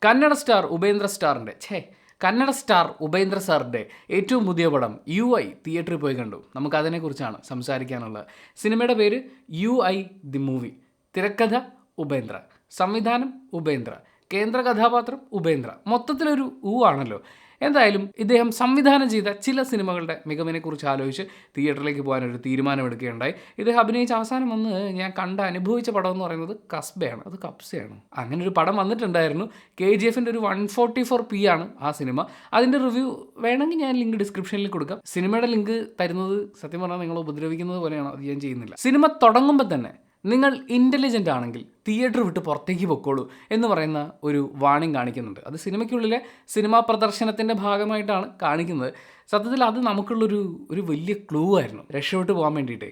Kannada star Upendra സാറിൻ്റെ ഏറ്റവും പുതിയ പടം UI തിയേറ്ററിൽ പോയി കണ്ടു. നമുക്കതിനെക്കുറിച്ചാണ് സംസാരിക്കാനുള്ളത്. സിനിമയുടെ പേര് UI ദി മൂവി. തിരക്കഥ ഉപേന്ദ്ര, സംവിധാനം ഉപേന്ദ്ര, കേന്ദ്ര കഥാപാത്രം ഉപേന്ദ്ര. മൊത്തത്തിലൊരു ആണല്ലോ. എന്തായാലും ഇദ്ദേഹം സംവിധാനം ചെയ്ത ചില സിനിമകളുടെ മികവിനെക്കുറിച്ച് ആലോചിച്ച് തിയേറ്ററിലേക്ക് പോകാനൊരു തീരുമാനമെടുക്കുകയുണ്ടായി. ഇദ്ദേഹം അഭിനയിച്ച അവസാനം വന്ന് ഞാൻ അനുഭവിച്ച പടം എന്ന് പറയുന്നത് കസ്ബയാണ്, അത് കപ്സയാണ്. അങ്ങനെ ഒരു പടം വന്നിട്ടുണ്ടായിരുന്നു. KGFൻ്റെ ഒരു 144p ആണ് ആ സിനിമ. അതിൻ്റെ റിവ്യൂ വേണമെങ്കിൽ ഞാൻ ലിങ്ക് ഡിസ്ക്രിപ്ഷനിൽ കൊടുക്കാം. സിനിമയുടെ ലിങ്ക് തരുന്നത് സത്യം പറഞ്ഞാൽ നിങ്ങൾ ഉപദ്രവിക്കുന്നത് പോലെയാണ്, അത് ഞാൻ ചെയ്യുന്നില്ല. സിനിമ തുടങ്ങുമ്പോൾ തന്നെ നിങ്ങൾ ഇൻ്റലിജൻ്റ് ആണെങ്കിൽ തിയേറ്റർ വിട്ട് പുറത്തേക്ക് പൊക്കോളൂ എന്ന് പറയുന്ന ഒരു വാണിംഗ് കാണിക്കുന്നുണ്ട്. അത് സിനിമയ്ക്കുള്ളിലെ സിനിമാ പ്രദർശനത്തിൻ്റെ ഭാഗമായിട്ടാണ് കാണിക്കുന്നത്. സത്യത്തിൽ അത് നമുക്കുള്ളൊരു വലിയ ക്ലൂ ആയിരുന്നു രക്ഷപ്പെട്ട് പോകാൻ വേണ്ടിയിട്ടേ.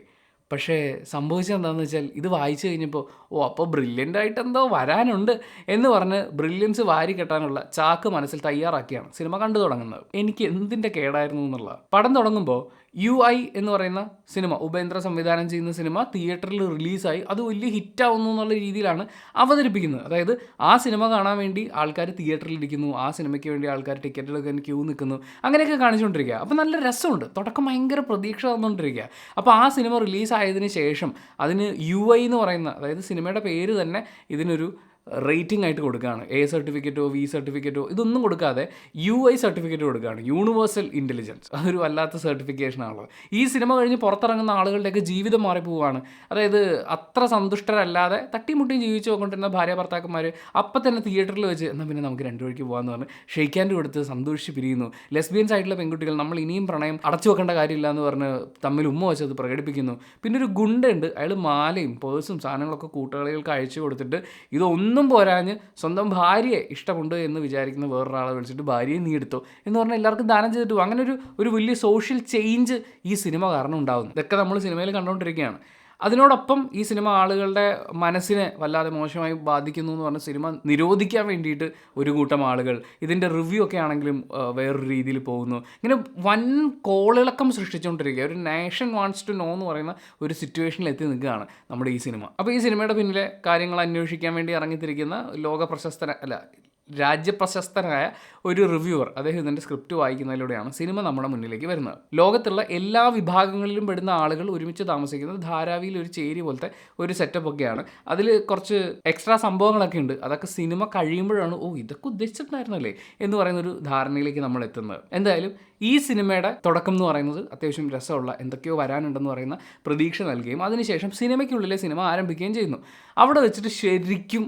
പക്ഷേ സംഭവിച്ചത് എന്താണെന്ന് വെച്ചാൽ ഇത് വായിച്ചു കഴിഞ്ഞപ്പോൾ അപ്പോൾ ബ്രില്യൻ്റ് ആയിട്ട് എന്തോ വരാനുണ്ട് എന്ന് പറഞ്ഞ് ബ്രില്യൻസ് വാരി കെട്ടാനുള്ള ചാക്ക് മനസ്സിൽ തയ്യാറാക്കിയാണ് സിനിമ കണ്ടു തുടങ്ങുന്നത്. എനിക്ക് എന്തിൻ്റെ കേടായിരുന്നു എന്നുള്ള പടം തുടങ്ങുമ്പോൾ UI എന്ന് പറയുന്ന സിനിമ, ഉപേന്ദ്ര സംവിധാനം ചെയ്യുന്ന സിനിമ തിയേറ്ററിൽ റിലീസായി അത് വലിയ ഹിറ്റാവുന്നു എന്നുള്ള രീതിയിലാണ് അവതരിപ്പിക്കുന്നത്. അതായത് ആ സിനിമ കാണാൻ വേണ്ടി ആൾക്കാർ തിയേറ്ററിൽ ഇരിക്കുന്നു, ആ സിനിമയ്ക്ക് വേണ്ടി ആൾക്കാർ ടിക്കറ്റ് എടുക്കാൻ ക്യൂ നിൽക്കുന്നു, അങ്ങനെയൊക്കെ കാണിച്ചുകൊണ്ടിരിക്കുക. അപ്പോൾ നല്ല രസമുണ്ട്. തുടക്കം ഭയങ്കര പ്രതീക്ഷ തന്നുകൊണ്ടിരിക്കുക. അപ്പോൾ ആ സിനിമ റിലീസായതിന് ശേഷം അതിന് UI എന്ന് പറയുന്ന, അതായത് സിനിമയുടെ പേര് തന്നെ ഇതിനൊരു റേറ്റിംഗ് ആയിട്ട് കൊടുക്കുകയാണ്. A സർട്ടിഫിക്കറ്റോ V സർട്ടിഫിക്കറ്റോ ഇതൊന്നും കൊടുക്കാതെ UI സർട്ടിഫിക്കറ്റ് കൊടുക്കുകയാണ്. Universal intelligence. അതൊരു വല്ലാത്ത സർട്ടിഫിക്കേഷനാണല്ലോ. ഈ സിനിമ കഴിഞ്ഞ് പുറത്തിറങ്ങുന്ന ആളുകളുടെയൊക്കെ ജീവിതം മാറിപ്പോവുകയാണ്. അതായത് അത്ര സന്തുഷ്ടരല്ലാതെ തട്ടിമുട്ടിയും ജീവിച്ചു പോയിക്കൊണ്ടിരുന്ന ഭാര്യ ഭർത്താക്കന്മാർ അപ്പം തന്നെ തിയേറ്ററിൽ വെച്ച് എന്നാൽ പിന്നെ നമുക്ക് രണ്ടു വഴിക്ക് പോകാമെന്ന് പറഞ്ഞ് ഷെയ്ക്ക് ഹാൻഡ് കൊടുത്ത് സന്തോഷിച്ച് പിരിയുന്നു. ലെസ്ബിയൻസ് ആയിട്ടുള്ള പെൺകുട്ടികൾ നമ്മൾ ഇനിയും പ്രണയം അടച്ചു വെക്കേണ്ട കാര്യമില്ല എന്ന് പറഞ്ഞ് തമ്മിൽ ഉമ്മ വെച്ചത് പ്രകടിപ്പിക്കുന്നു. പിന്നെ ഒരു ഗുണ്ടുണ്ട്, അയാൾ മാലയും പേഴ്സും സാധനങ്ങളൊക്കെ കൂട്ടുകളികൾക്ക് അയച്ചു കൊടുത്തിട്ട് ഇതൊന്നും പോരാഞ്ഞ് സ്വന്തം ഭാര്യയെ ഇഷ്ടമുണ്ട് എന്ന് വിചാരിക്കുന്ന വേറൊരാളെ വിളിച്ചിട്ട് ഭാര്യയെ നീ എടുത്തോ എന്ന് പറഞ്ഞാൽ എല്ലാവർക്കും ദാനം ചെയ്തിട്ട് പോകും. അങ്ങനെ ഒരു വലിയ സോഷ്യൽ ചേഞ്ച് ഈ സിനിമ കാരണം ഉണ്ടാകുന്നു. ഇതൊക്കെ നമ്മൾ സിനിമയിൽ കണ്ടുകൊണ്ടിരിക്കുകയാണ്. അതിനോടൊപ്പം ഈ സിനിമ ആളുകളുടെ മനസ്സിനെ വല്ലാതെ മോശമായി ബാധിക്കുന്നു എന്ന് പറഞ്ഞ സിനിമ നിരോധിക്കാൻ വേണ്ടിയിട്ട് ഒരു കൂട്ടം ആളുകൾ, ഇതിൻ്റെ റിവ്യൂ ഒക്കെ ആണെങ്കിലും വേറൊരു രീതിയിൽ പോകുന്നു. ഇങ്ങനെ വൻ കോളിളക്കം സൃഷ്ടിച്ചുകൊണ്ടിരിക്കുക. ഒരു നേഷൻ വാണ്ട്സ് ടു നോ എന്ന് പറയുന്ന ഒരു സിറ്റുവേഷനിൽ എത്തി നിൽക്കുകയാണ് നമ്മുടെ ഈ സിനിമ. അപ്പോൾ ഈ സിനിമയുടെ പിന്നിലെ കാര്യങ്ങൾ അന്വേഷിക്കാൻ വേണ്ടി ഇറങ്ങിത്തിരിക്കുന്ന രാജ്യപ്രശസ്തനായ ഒരു റിവ്യൂവർ, അദ്ദേഹം ഇതിൻ്റെ സ്ക്രിപ്റ്റ് വായിക്കുന്നതിലൂടെയാണ് സിനിമ നമ്മുടെ മുന്നിലേക്ക് വരുന്നത്. ലോകത്തുള്ള എല്ലാ വിഭാഗങ്ങളിലും പെടുന്ന ആളുകൾ ഒരുമിച്ച് താമസിക്കുന്നത് ധാരാവിയിൽ ഒരു ചേരി പോലത്തെ ഒരു സെറ്റപ്പ് ഒക്കെയാണ്. അതിൽ കുറച്ച് എക്സ്ട്രാ സംഭവങ്ങളൊക്കെ ഉണ്ട്. അതൊക്കെ സിനിമ കഴിയുമ്പോഴാണ് ഇതൊക്കെ ഉദ്ദേശിച്ചിട്ടുണ്ടായിരുന്നല്ലേ എന്ന് പറയുന്നൊരു ധാരണയിലേക്ക് നമ്മൾ എത്തുന്നത്. എന്തായാലും ഈ സിനിമയുടെ തുടക്കം എന്ന് പറയുന്നത് അത്യാവശ്യം രസമുള്ള എന്തൊക്കെയോ വരാനുണ്ടെന്ന് പറയുന്ന പ്രതീക്ഷ നൽകുകയും അതിനുശേഷം സിനിമയ്ക്കുള്ളിലെ സിനിമ ആരംഭിക്കുകയും ചെയ്യുന്നു. അവിടെ വെച്ചിട്ട് ശരിക്കും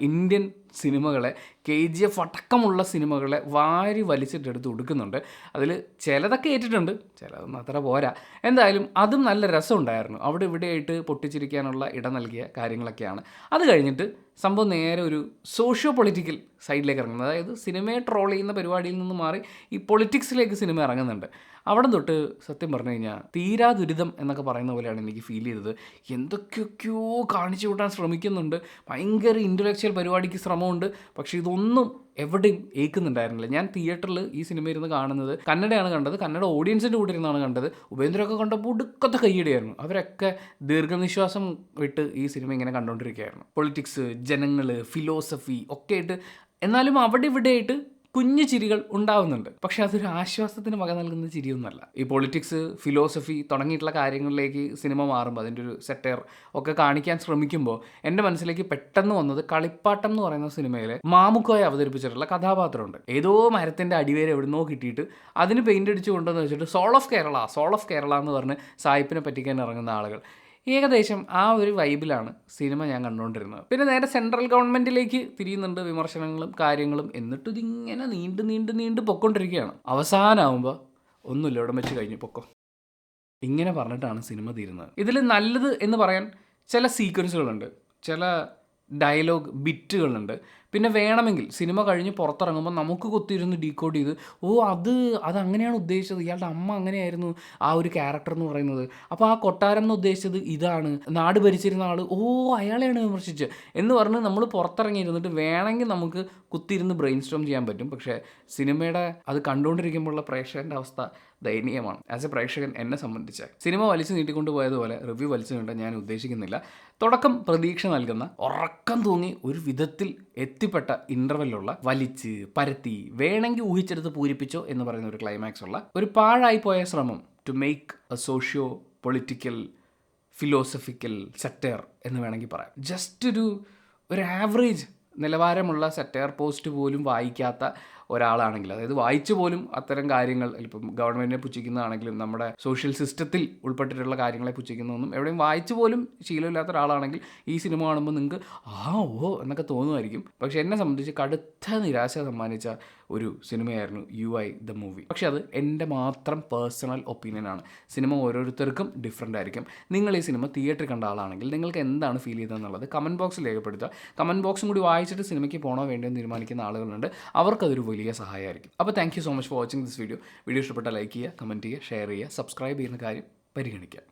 ഇന്ത്യൻ സിനിമകളെ, KGF അടക്കമുള്ള സിനിമകളെ വാരി വലിച്ചിട്ടെടുത്ത് കൊടുക്കുന്നുണ്ട്. അതിൽ ചിലതൊക്കെ ഏറ്റിട്ടുണ്ട്, ചിലതൊന്നും അത്ര പോരാ. എന്തായാലും അതും നല്ല രസമുണ്ടായിരുന്നു. അവിടെ ഇവിടെയായിട്ട് പൊട്ടിച്ചിരിക്കാനുള്ള ഇടം നൽകിയ കാര്യങ്ങളൊക്കെയാണ്. അത് കഴിഞ്ഞിട്ട് സംഭവം നേരെ ഒരു സോഷ്യോ പൊളിറ്റിക്കൽ സൈഡിലേക്ക് ഇറങ്ങുന്നത്. അതായത് സിനിമയെ ട്രോൾ ചെയ്യുന്ന പരിപാടിയിൽ നിന്ന് മാറി ഈ പൊളിറ്റിക്സിലേക്ക് സിനിമ ഇറങ്ങുന്നുണ്ട്. അവിടെ തൊട്ട് സത്യം പറഞ്ഞു കഴിഞ്ഞാൽ തീരാ ദുരിതം എന്നൊക്കെ പറയുന്ന പോലെയാണ് എനിക്ക് ഫീൽ ചെയ്തത്. എന്തൊക്കെയൊക്കെയോ കാണിച്ചു കൂട്ടാൻ ശ്രമിക്കുന്നുണ്ട്, ഭയങ്കര ഇൻ്റലക്ച്വൽ പരിപാടിക്ക് ശ്രമമുണ്ട്. പക്ഷേ ഇതൊന്നും എവിടെയും ഏൽക്കുന്നുണ്ടായിരുന്നില്ല. ഞാൻ തിയേറ്ററിൽ ഈ സിനിമ ഇരുന്ന് കാണുന്നത് കന്നഡയാണ് കണ്ടത്, കന്നഡ ഓഡിയൻസിൻ്റെ കൂടെ ഇരുന്നാണ് കണ്ടത്. ഉപേന്ദ്രമൊക്കെ കണ്ടപ്പോൾ ഒടുക്കത്തെ കയ്യടിയായിരുന്നു. അവരൊക്കെ ദീർഘനിശ്വാസം വിട്ട് ഈ സിനിമ ഇങ്ങനെ കണ്ടുകൊണ്ടിരിക്കുകയായിരുന്നു. പൊളിറ്റിക്സ്, ജനങ്ങൾ, ഫിലോസഫി ഒക്കെ ആയിട്ട്, എന്നാലും അവിടെ ഇവിടെയായിട്ട് കുഞ്ഞു ചിരികൾ ഉണ്ടാവുന്നുണ്ട്. പക്ഷെ അതൊരു ആശ്വാസത്തിന് വക നൽകുന്ന ചിരിയൊന്നുമല്ല. ഈ പൊളിറ്റിക്സ്, ഫിലോസഫി തുടങ്ങിയിട്ടുള്ള കാര്യങ്ങളിലേക്ക് സിനിമ മാറുമ്പോൾ അതിൻ്റെ ഒരു സെറ്റയർ ഒക്കെ കാണിക്കാൻ ശ്രമിക്കുമ്പോൾ എൻ്റെ മനസ്സിലേക്ക് പെട്ടെന്ന് വന്നത് കളിപ്പാട്ടം എന്ന് പറയുന്ന സിനിമയിലെ മാമുക്കോയെ അവതരിപ്പിച്ചിട്ടുള്ള കഥാപാത്രമുണ്ട്. ഏതോ മരത്തിൻ്റെ അടിവേര് എവിടുന്നോ കിട്ടിയിട്ട് അതിന് പെയിൻ്റ് അടിച്ച് കൊണ്ടുവന്ന് വെച്ചിട്ട് സോൾ ഓഫ് കേരള എന്ന് പറഞ്ഞ് സായിപ്പിനെ പറ്റിക്കാൻ ഇറങ്ങുന്ന ആളുകൾ. ഏകദേശം ആ ഒരു വൈബിലാണ് സിനിമ ഞാൻ കണ്ടുകൊണ്ടിരുന്നത്. പിന്നെ നേരെ സെൻട്രൽ ഗവൺമെൻറ്റിലേക്ക് തിരിയുന്നുണ്ട് വിമർശനങ്ങളും കാര്യങ്ങളും. എന്നിട്ട് ഇതിങ്ങനെ നീണ്ട് പൊയ്ക്കൊണ്ടിരിക്കുകയാണ്. അവസാനമാകുമ്പോൾ ഒന്നുമില്ല, ഇവിടെ വെച്ച് കഴിഞ്ഞ് പൊക്കോ ഇങ്ങനെ പറഞ്ഞിട്ടാണ് സിനിമ തീരുന്നത്. ഇതിൽ നല്ലത് എന്ന് പറയാൻ ചില സീക്വൻസുകളുണ്ട്, ചില ഡയലോഗ് ബിറ്റുകളുണ്ട്. പിന്നെ വേണമെങ്കിൽ സിനിമ കഴിഞ്ഞ് പുറത്തിറങ്ങുമ്പോൾ നമുക്ക് കുത്തിയിരുന്ന് ഡീകോഡ് ചെയ്ത് അതങ്ങനെയാണ് ഉദ്ദേശിച്ചത്, ഇയാളുടെ അമ്മ അങ്ങനെയായിരുന്നു ആ ഒരു ക്യാരക്ടർ എന്ന് പറയുന്നത്, അപ്പോൾ ആ കൊട്ടാരം എന്ന് ഉദ്ദേശിച്ചത് ഇതാണ്, നാട് ഭരിച്ചിരുന്ന ആൾ അയാളെയാണ് വിമർശിച്ച് എന്ന് പറഞ്ഞ് നമ്മൾ പുറത്തിറങ്ങിയിരുന്നിട്ട് വേണമെങ്കിൽ നമുക്ക് കുത്തിയിരുന്ന് ബ്രെയിൻ സ്റ്റോം ചെയ്യാൻ പറ്റും. പക്ഷേ സിനിമയുടെ അത് കണ്ടുകൊണ്ടിരിക്കുമ്പോഴുള്ള പ്രേക്ഷകൻ്റെ അവസ്ഥ ദയനീയമാണ്. ആസ് എ പ്രേക്ഷകൻ എന്നെ സംബന്ധിച്ച് സിനിമ വലിച്ചു നീട്ടിക്കൊണ്ട് പോയതുപോലെ റിവ്യൂ വലിച്ചു നീട്ടാൻ ഞാൻ ഉദ്ദേശിക്കുന്നില്ല. തുടക്കം പ്രതീക്ഷ നൽകുന്ന, ഉറക്കം തൂങ്ങി ഒരു വിധത്തിൽ വൃത്തിപ്പെട്ട ഇൻ്റർവെല്ലുള്ള വലിച്ച് പരത്തി വേണമെങ്കിൽ ഊഹിച്ചെടുത്ത് പൂരിപ്പിച്ചോ എന്ന് പറയുന്ന ഒരു ക്ലൈമാക്സ് ഉള്ള ഒരു പാഴായി പോയ ശ്രമം to make a socio political philosophical satire എന്ന് വേണമെങ്കിൽ പറയാം. ജസ്റ്റ് ഒരു ആവറേജ് നിലവാരമുള്ള സെറ്റയർ പോസ്റ്റ് പോലും വായിക്കാത്ത ഒരാളാണെങ്കിൽ, അതായത് വായിച്ചു പോലും അത്തരം കാര്യങ്ങൾ ഇപ്പം ഗവൺമെൻറ്റിനെ പുച്ഛിക്കുന്നതാണെങ്കിലും നമ്മുടെ സോഷ്യൽ സിസ്റ്റത്തിൽ ഉൾപ്പെട്ടിട്ടുള്ള കാര്യങ്ങളെ പുച്ഛിക്കുന്നതൊന്നും എവിടെയും വായിച്ചു പോലും ശീലമില്ലാത്ത ഒരാളാണെങ്കിൽ ഈ സിനിമ കാണുമ്പോൾ നിങ്ങൾക്ക് ഓ എന്നൊക്കെ തോന്നുമായിരിക്കും. പക്ഷെ എന്നെ സംബന്ധിച്ച് കടുത്ത നിരാശ സമ്മാനിച്ച ഒരു സിനിമയായിരുന്നു UI ദ മൂവി. പക്ഷെ അത് എൻ്റെ മാത്രം പേഴ്സണൽ ഒപ്പീനിയനാണ്. സിനിമ ഓരോരുത്തർക്കും ഡിഫറെൻ്റ് ആയിരിക്കും. നിങ്ങൾ ഈ സിനിമ തിയേറ്ററിൽ കണ്ട ആളാണെങ്കിൽ നിങ്ങൾക്ക് എന്താണ് ഫീൽ ചെയ്തതെന്നുള്ളത് കമൻറ്റ് ബോക്സിൽ രേഖപ്പെടുത്തുക. കമൻറ്റ് ബോക്സും കൂടി വായിച്ചിട്ട് സിനിമയ്ക്ക് പോകണോ വേണ്ടോ എന്ന് തീരുമാനിക്കുന്ന ആളുകളുണ്ട്. അവർക്കതൊരു വലിയ സഹായമായിരിക്കും. അപ്പോൾ thank you so much for watching this video. Video ഇഷ്ടപ്പെട്ടാൽ ലൈക്ക് ചെയ്യുക, കമൻറ്റ് ചെയ്യുക, ഷെയർ ചെയ്യുക, സബ്സ്ക്രൈബ് ചെയ്യുന്ന കാര്യം പരിഗണിക്കുക.